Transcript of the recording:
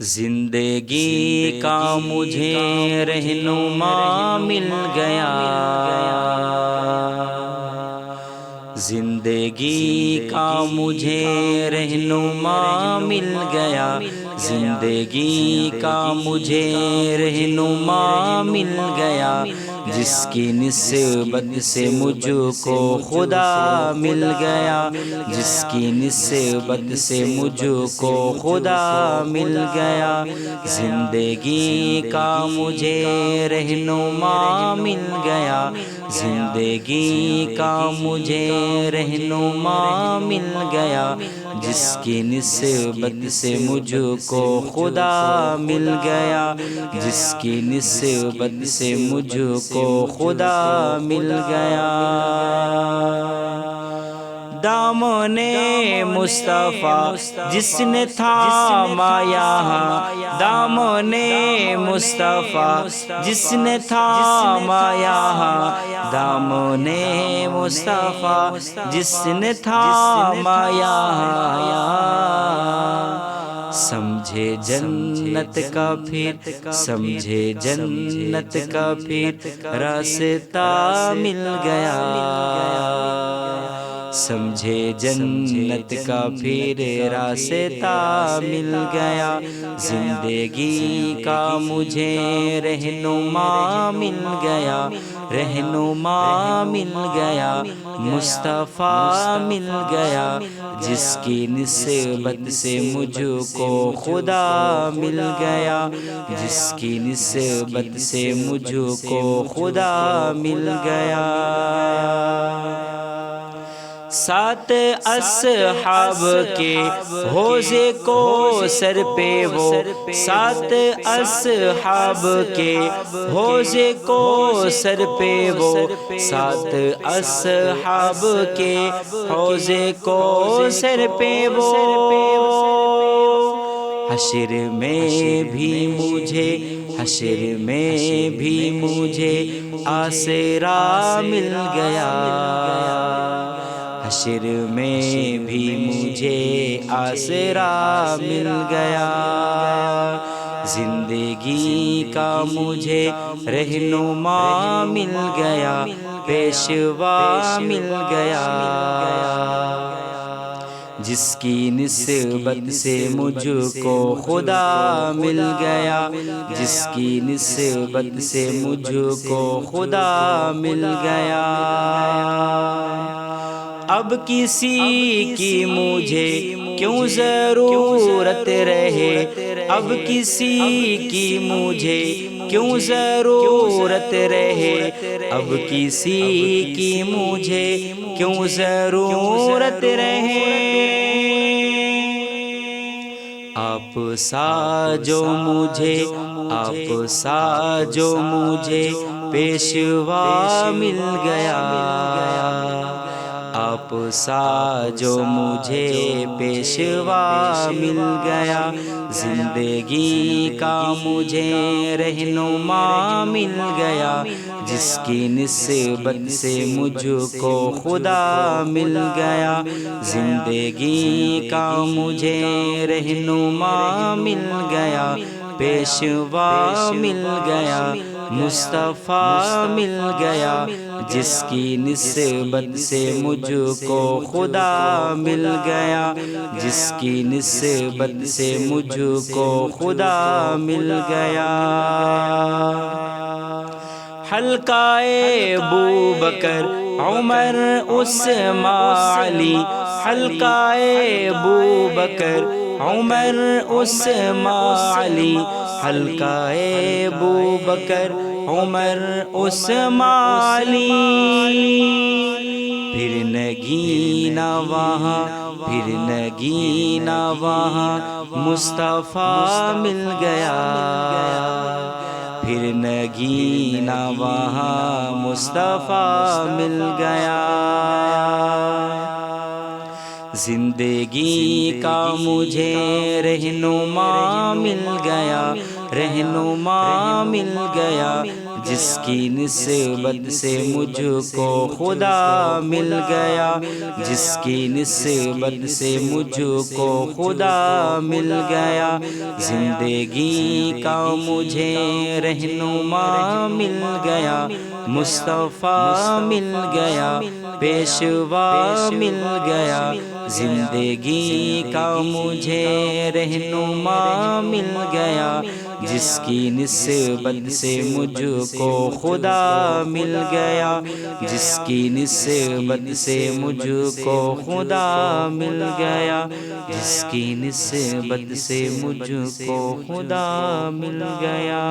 زندگی کا مجھے رہنما مل گیا، زندگی کا مجھے رہنما مل گیا، زندگی کا مجھے رہنما مل گیا، جس کی نسبت سے مجھ کو خدا مل گیا، جس کی نسبت سے مجھ کو خدا مل گیا، زندگی کا مجھے رہنما مل گیا، زندگی کا مجھے رہنما مل گیا، جس کی نسبت سے مجھ کو خدا مل گیا، جس کی نسبت سے مجھ کو خدا مل گیا۔ دامن مصطفیٰ جس نے تھاما یہاں، دامن مصطفیٰ جس نے تھاما یہاں، دامن مصطفیٰ جس نے تھاما یہاں، سمجھے جنت کا پھر، سمجھے جنت کا پھر راستہ مل گیا، سمجھے جنت کا پھر راستہ مل گیا، زندگی کا مجھے رہنما مل گیا، رہنما مل گیا، مصطفیٰ مل گیا، جس کی نسبت سے مجھ کو خدا مل گیا، جس کی نسبت سے مجھ کو خدا مل گیا۔ سات اصحاب کے حوضے کو سر پہ وہ، سات اصحاب کے حوضے کو سر پہ وہ، سات اصحاب کے حوضے کو سر پہ وہ، حشر میں بھی مجھے، حشر میں بھی مجھے آسرا مل گیا، حشر میں بھی مجھے آسرا مل گیا، زندگی کا مجھے رہنما مل گیا، پیشوا مل گیا، جس کی نسبت سے مجھ کو خدا مل گیا، جس کی نسبت سے مجھ کو خدا مل گیا۔ اب کسی کی مجھے کیوں ضرورت رہے، اب کسی کی مجھے کیوں ضرورت رہے، اب کسی کی مجھے کیوں ضرورت رہے، آپ سا جو مجھے، آپ سا جو مجھے پیشوا مل گیا، آپ سا جو مجھے پیشوا مل گیا، زندگی کا مجھے رہنما مل گیا، جس کی نسبت سے مجھ کو خدا مل گیا، زندگی کا مجھے رہنما مل گیا، پیشوا مل گیا، مصطفیٰ مل گیا، جس کی نسبت سے مجھ کو خدا مل گیا، جس کی نسبت سے مجھ کو خدا مل گیا۔ حلقہ ابوبکر عمر عثمان علی، حلقہ ابوبکر عمر عثمان علی، حلقہ ابوبکر عمر عثمان علی، پھر نگینہ وہاں، پھر نگینہ وہاں مصطفیٰ مل گیا، پھر نگینہ وہاں مصطفیٰ مل گیا، زندگی کا مجھے رہنما مل گیا، رہنما مل گیا، جس کی نسبت سے مجھ کو خدا مل گیا، جس کی نسبت سے مجھ کو خدا مل گیا، زندگی کا مجھے رہنما مل گیا، مصطفیٰ مل گیا، پیشوا مل گیا، زندگی کا مجھے رہنما مل گیا، جس کی نسبت سے مجھ کو خدا مل گیا، جس کی نسبت سے مجھ کو خدا مل گیا، جس کی نسبت سے مجھ کو خدا مل گیا۔